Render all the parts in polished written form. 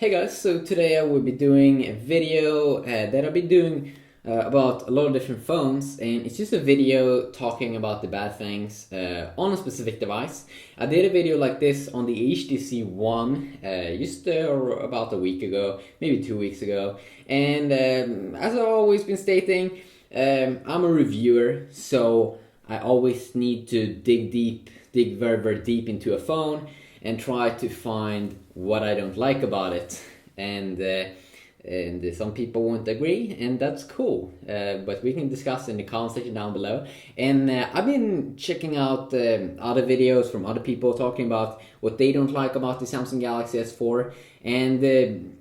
Hey guys, so today I will be doing a video that I'll be doing about a lot of different phones, and it's just a video talking about the bad things on a specific device. I did a video like this on the HTC One just about a week ago, maybe 2 weeks ago, and as I've always been stating, I'm a reviewer, so I always need to dig very, very deep into a phone and try to find what I don't like about it. And some people won't agree, and that's cool. But we can discuss in the comment section down below. And I've been checking out other videos from other people talking about what they don't like about the Samsung Galaxy S4. And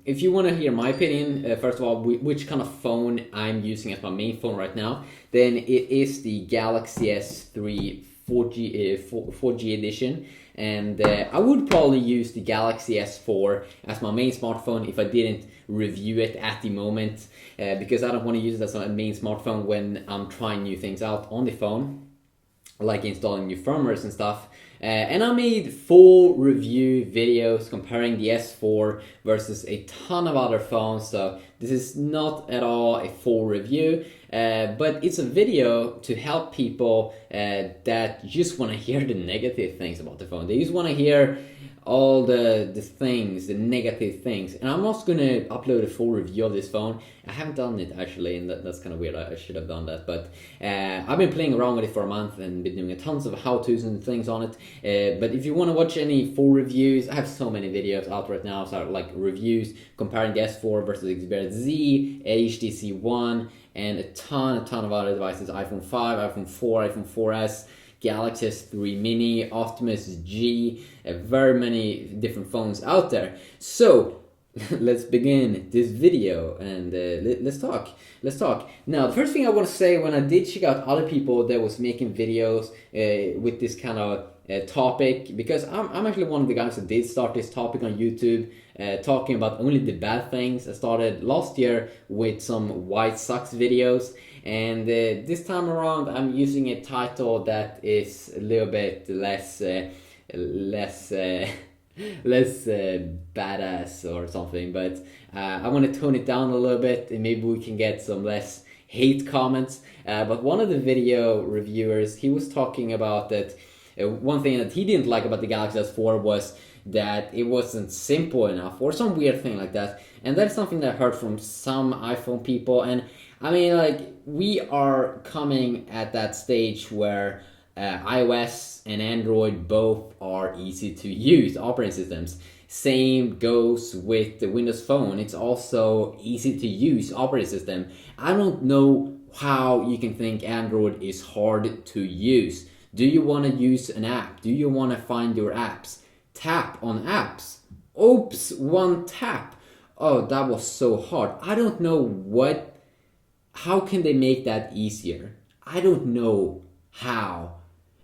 if you want to hear my opinion, first of all, which kind of phone I'm using as my main phone right now, then it is the Galaxy S3 4G edition. And I would probably use the Galaxy S4 as my main smartphone if I didn't review it at the moment, because I don't want to use it as my main smartphone when I'm trying new things out on the phone, like installing new firmwares and stuff. And I made full review videos comparing the S4 versus a ton of other phones, so this is not at all a full review, but it's a video to help people that just want to hear the negative things about the phone. They just want to hear all the things, the negative things. And I'm also going to upload a full review of this phone. I haven't done it actually, and that's kind of weird. I should have done that, but I've been playing around with it for a month and been doing tons of how-tos and things on it. But if you want to watch any full reviews, I have so many videos out right now, so like reviews comparing the S4 versus Xperia Z, HTC One, and a ton of other devices: iPhone 5, iPhone 4, iPhone 4S, Galaxy S3 Mini, Optimus G, very many different phones out there. So let's begin this video and let's talk. Now, the first thing I want to say, when I did check out other people that was making videos with this kind of topic, because I'm actually one of the guys that did start this topic on YouTube, talking about only the bad things. I started last year with some White Sox videos, and this time around I'm using a title that is a little bit less badass or something, but I want to tone it down a little bit, and maybe we can get some less hate comments. But one of the video reviewers, he was talking about that one thing that he didn't like about the Galaxy S4 was that it wasn't simple enough, or some weird thing like that. And that's something that I heard from some iPhone people. And I mean, like, we are coming at that stage where iOS and Android both are easy to use operating systems. Same goes with the Windows Phone. It's also easy to use operating system. I don't know how you can think Android is hard to use. Do you want to use an app? Do you want to find your apps? Tap on apps. Oops, one tap. Oh, that was so hard. I don't know how can they make that easier? I don't know how.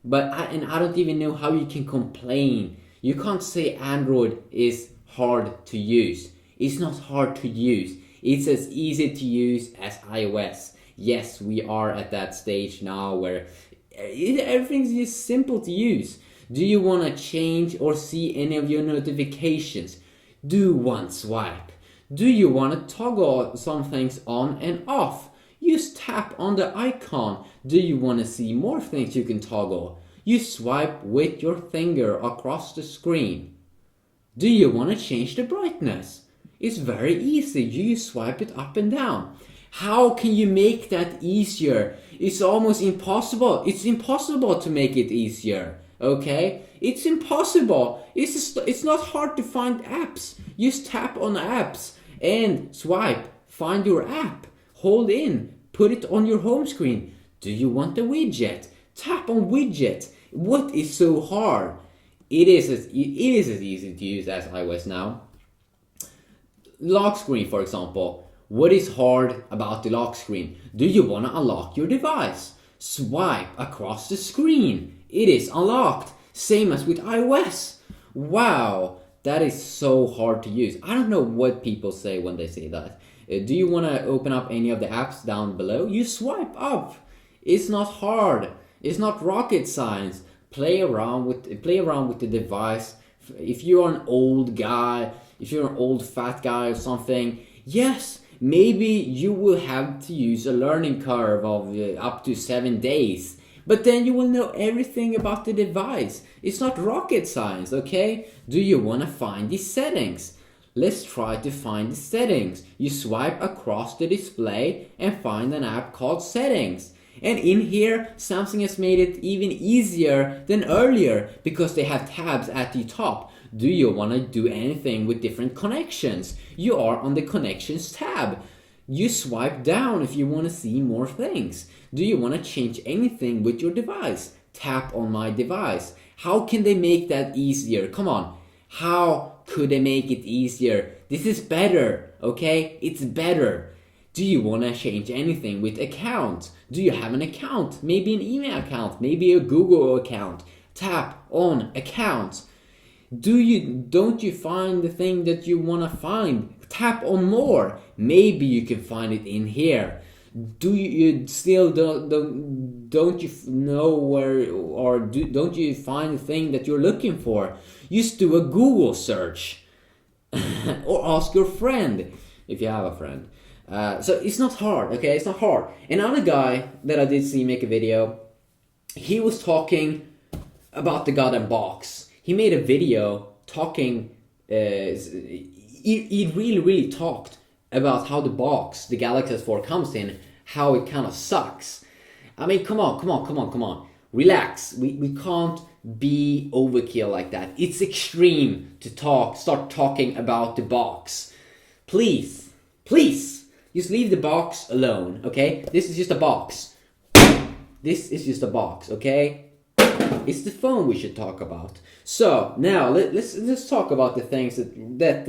But I don't even know how you can complain. You can't say Android is hard to use. It's not hard to use. It's as easy to use as iOS. Yes, we are at that stage now where everything's just simple to use. Do you want to change or see any of your notifications? Do one swipe. Do you want to toggle some things on and off? Just tap on the icon. Do you want to see more things you can toggle? You swipe with your finger across the screen. Do you want to change the brightness? It's very easy. You swipe it up and down. How can you make that easier? It's almost impossible. It's impossible to make it easier. Okay? It's impossible. It's not hard to find apps. Just tap on apps and swipe. Find your app. Hold in. Put it on your home screen. Do you want a widget? Tap on widget. What is so hard? It is as easy to use as iOS now. Lock screen, for example. What is hard about the lock screen? Do you want to unlock your device? Swipe across the screen. It is unlocked. Same as with iOS. Wow, that is so hard to use. I don't know what people say when they say that. Do you want to open up any of the apps down below? You swipe up. It's not hard. It's not rocket science. Play around with the device. If you're an old guy, if you're an old fat guy or something, yes, maybe you will have to use a learning curve of up to 7 days. But then you will know everything about the device. It's not rocket science, okay? Do you want to find the settings? Let's try to find the settings. You swipe across the display and find an app called Settings. And in here, Samsung has made it even easier than earlier because they have tabs at the top. Do you want to do anything with different connections? You are on the Connections tab. You swipe down if you want to see more things. Do you want to change anything with your device? Tap on My Device. How can they make that easier? Come on. How could they make it easier? This is better, okay? It's better. Do you want to change anything with account? Do you have an account? Maybe an email account, maybe a Google account. Tap on Account. Don't you find the thing that you want to find? Tap on More. Maybe you can find it in here. Do you still don't you know where, or don't you find the thing that you're looking for? Just do a Google search or ask your friend if you have a friend. So it's not hard, okay? It's not hard. Another guy that I did see make a video, he was talking about the goddamn box. He made a video talking, he really talked about how the box, the Galaxy S4 comes in, how it kind of sucks. I mean, come on. Relax. We can't be overkill like that. It's extreme to start talking about the box. Please, just leave the box alone, okay? This is just a box. This is just a box, okay? It's the phone we should talk about. So now let's talk about the things that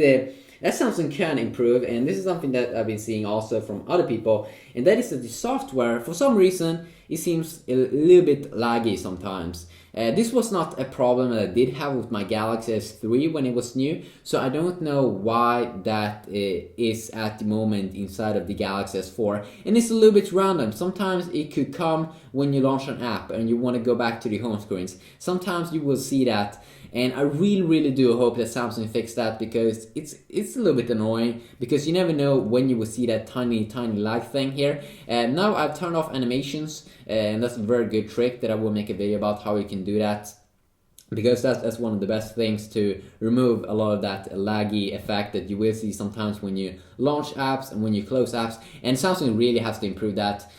Samsung can improve, and this is something that I've been seeing also from other people, and that is that the software, for some reason, it seems a little bit laggy sometimes. This was not a problem that I did have with my Galaxy S3 when it was new, so I don't know why that is at the moment inside of the Galaxy S4, and it's a little bit random. Sometimes it could come when you launch an app and you want to go back to the home screens. Sometimes you will see that, and I really do hope that Samsung fixed that, because it's a little bit annoying, because you never know when you will see that tiny lag thing here. And now I've turned off animations, and that's a very good trick that I will make a video about how you can do that, because that's one of the best things to remove a lot of that laggy effect that you will see sometimes when you launch apps and when you close apps. And Samsung really has to improve that,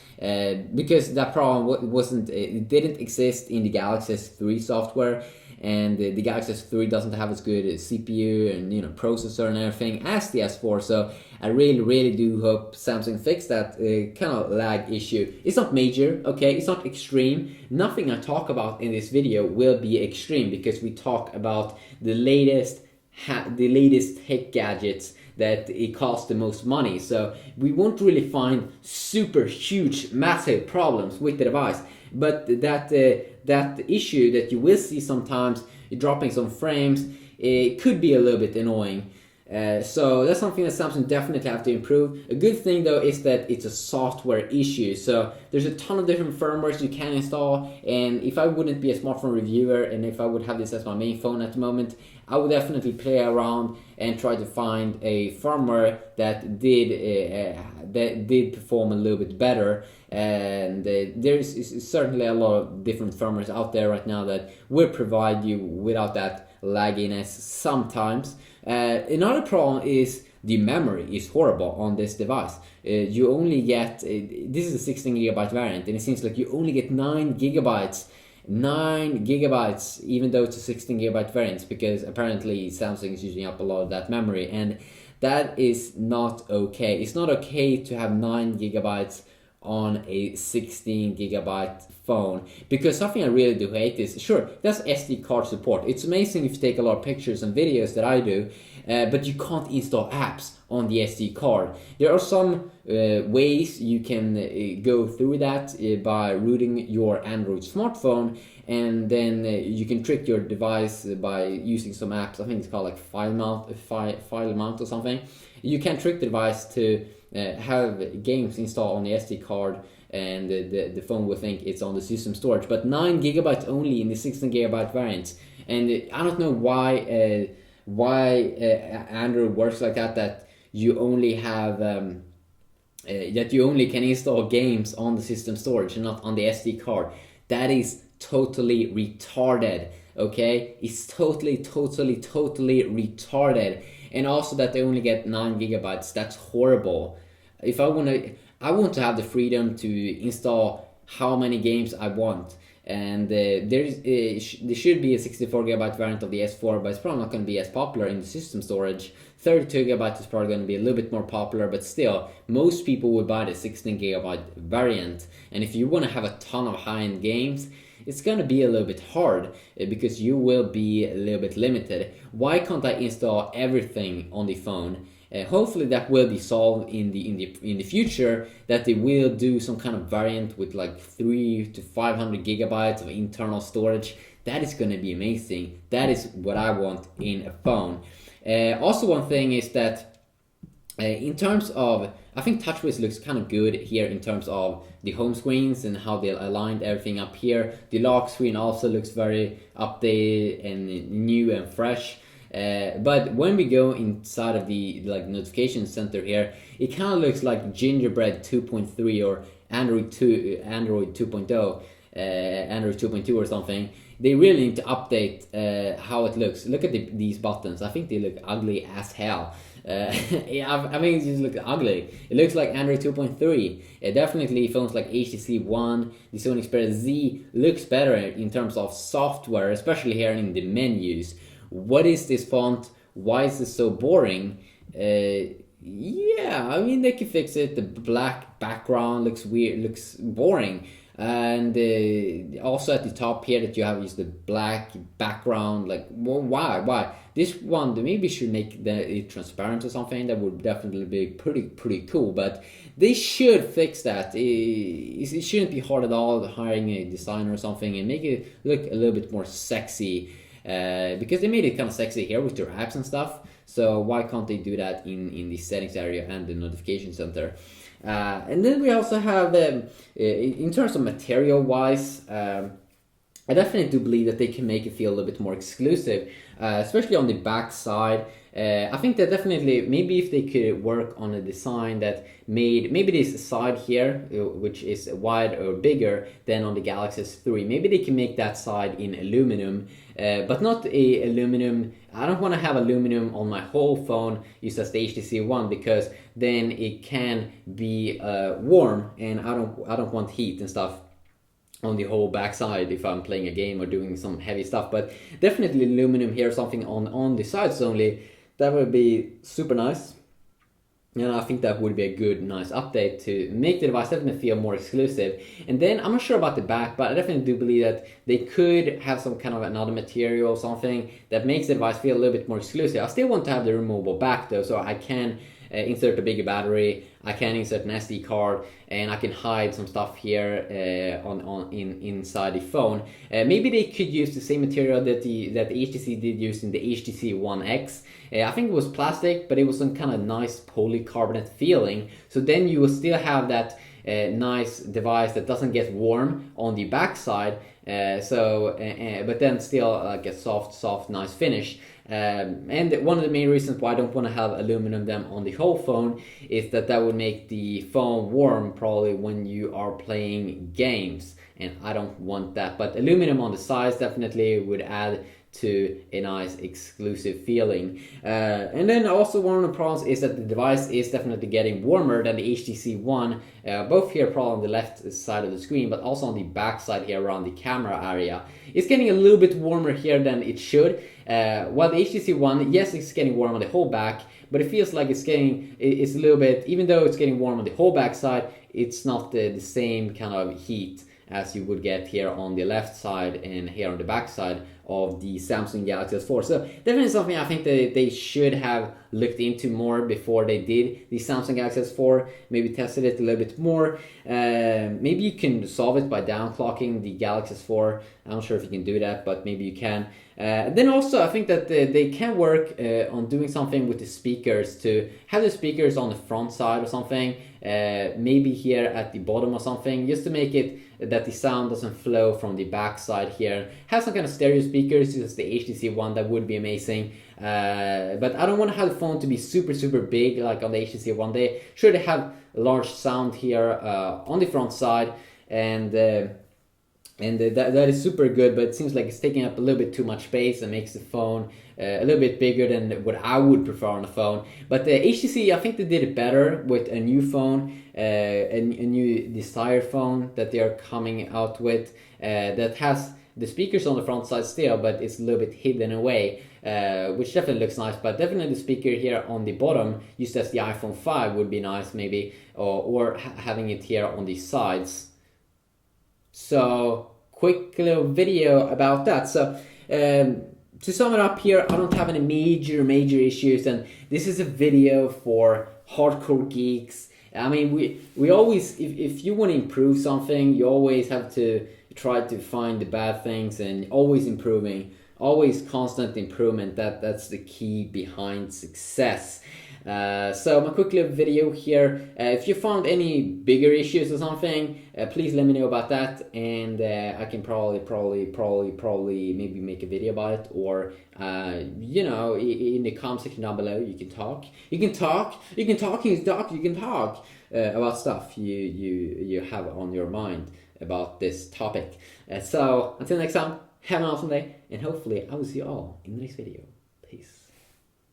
because that problem it didn't exist in the Galaxy S3 software. And the Galaxy S3 doesn't have as good a CPU and processor and everything as the S4, so I really do hope Samsung fix that kind of lag issue. It's not major, okay? It's not extreme. Nothing I talk about in this video will be extreme, because we talk about the latest tech gadgets that it costs the most money. So we won't really find super huge, massive problems with the device. But that issue that you will see sometimes, dropping some frames, it could be a little bit annoying. So that's something that Samsung definitely have to improve. A good thing though is that it's a software issue, so there's a ton of different firmwares you can install, and if I wouldn't be a smartphone reviewer and if I would have this as my main phone at the moment, I would definitely play around and try to find a firmware that did perform a little bit better. And there is certainly a lot of different firmwares out there right now that will provide you without that lagginess sometimes. Another problem is the memory is horrible on this device. You only get, this is a 16GB variant, and it seems like you only get 9 gigabytes, even though it's a 16GB variant, because apparently Samsung is using up a lot of that memory, and that is not okay. It's not okay to have 9 gigabytes on a 16GB phone, because something I really do hate is, sure, that's SD card support. It's amazing if you take a lot of pictures and videos that I do, but you can't install apps on the SD card. There are some ways you can go through that by rooting your Android smartphone, and then you can trick your device by using some apps. I think it's called like file mount or something. You can trick the device to have games installed on the SD card, and the phone will think it's on the system storage. But 9 gigabytes only in the 16GB variant, and I don't know why why Android works like that. That you only have that you only can install games on the system storage and not on the SD card. That is totally retarded. Okay, it's totally retarded. And also that they only get 9 gigabytes. That's horrible. If I want to have the freedom to install how many games I want. And there should be a 64 gigabyte variant of the S4, but it's probably not going to be as popular in the system storage. 32 gigabyte is probably going to be a little bit more popular, but still, most people would buy the 16 gigabyte variant. And if you want to have a ton of high-end games, it's going to be a little bit hard because you will be a little bit limited. Why can't I install everything on the phone? Hopefully that will be solved in the future, that they will do some kind of variant with like 300 to 500 gigabytes of internal storage. That is going to be amazing. That is what I want in a phone. Also, one thing is that in terms of, I think TouchWiz looks kind of good here in terms of the home screens and how they aligned everything up here. The lock screen also looks very updated and new and fresh. But when we go inside of the notification center here, it kind of looks like Gingerbread 2.3 or Android 2.0, Android 2.2 or something. They really need to update how it looks. Look at these buttons. I think they look ugly as hell. I mean, it just looks ugly. It looks like Android 2.3. Definitely phones like HTC One, the Sony Xperia Z looks better in terms of software, especially here in the menus. What is this font? Why is this so boring? Yeah, I mean, they can fix it. The black background looks weird, looks boring. And also at the top here that you have is the black background. Like, well, why? This one, they maybe should make it transparent or something. That would definitely be pretty cool. But they should fix that. It shouldn't be hard at all hiring a designer or something and make it look a little bit more sexy. Because they made it kind of sexy here with their apps and stuff. So why can't they do that in the settings area and the notification center? And then we also have, in terms of material wise, I definitely do believe that they can make it feel a little bit more exclusive, especially on the back side. I think that definitely, maybe if they could work on a design that made, maybe this side here, which is wide or bigger than on the Galaxy S3, maybe they can make that side in aluminum, but not a aluminum. I don't want to have aluminum on my whole phone used as the HTC One, because then it can be warm, and I don't want heat and stuff on the whole backside if I'm playing a game or doing some heavy stuff. But definitely aluminum here, something on the sides only. That would be super nice. And I think that would be a good, nice update to make the device definitely feel more exclusive. And then, I'm not sure about the back, but I definitely do believe that they could have some kind of another material or something that makes the device feel a little bit more exclusive. I still want to have the removable back though, so I can insert a bigger battery, I can insert an SD card, and I can hide some stuff here inside the phone. Maybe they could use the same material that the HTC did use in the HTC One X. I think it was plastic, but it was some kind of nice polycarbonate feeling. So then you will still have that nice device that doesn't get warm on the backside. But then still like a soft, nice finish. And one of the main reasons why I don't want to have aluminum them on the whole phone is that would make the phone warm probably when you are playing games, and I don't want that. But aluminum on the sides definitely would add to a nice exclusive feeling. And then also one of the problems is that the device is definitely getting warmer than the HTC One, both here probably on the left side of the screen, but also on the back side here around the camera area. It's getting a little bit warmer here than it should. While the HTC One, yes, it's getting warm on the whole back, but it feels like it's a little bit, even though it's getting warm on the whole back side, it's not the same kind of heat as you would get here on the left side and here on the back side of the Samsung Galaxy S4. So definitely something I think that they should have looked into more before they did the Samsung Galaxy S4, maybe tested it a little bit more. Maybe you can solve it by downclocking the Galaxy S4. I'm not sure if you can do that, but maybe you can. Then also I think that they can work on doing something with the speakers, to have the speakers on the front side or something, maybe here at the bottom or something, just to make it that the sound doesn't flow from the back side here. Have some kind of stereo speaker speakers, just the HTC One, that would be amazing. But I don't want to have the phone to be super big like on the HTC One. They sure they have a large sound here on the front side, and that is super good, but it seems like it's taking up a little bit too much space and makes the phone a little bit bigger than what I would prefer on a phone. But the HTC, I think they did it better with a new phone, a new Desire phone that they are coming out with, that has the speakers on the front side still, but it's a little bit hidden away, which definitely looks nice. But definitely the speaker here on the bottom, used as the iPhone 5, would be nice maybe, or having it here on the sides. So, quick little video about that. So, to sum it up here, I don't have any major issues, and this is a video for hardcore geeks. I mean, we always, if you want to improve something, you always have to try to find the bad things, and always improving, always constant improvement. That's the key behind success. So my quick little video here. If you found any bigger issues or something, please let me know about that, and I can probably maybe make a video about it, or you know, in the comment section down below, you can talk about stuff you have on your mind about this topic. So until next time, have an awesome day, and hopefully I will see you all in the next video. Peace.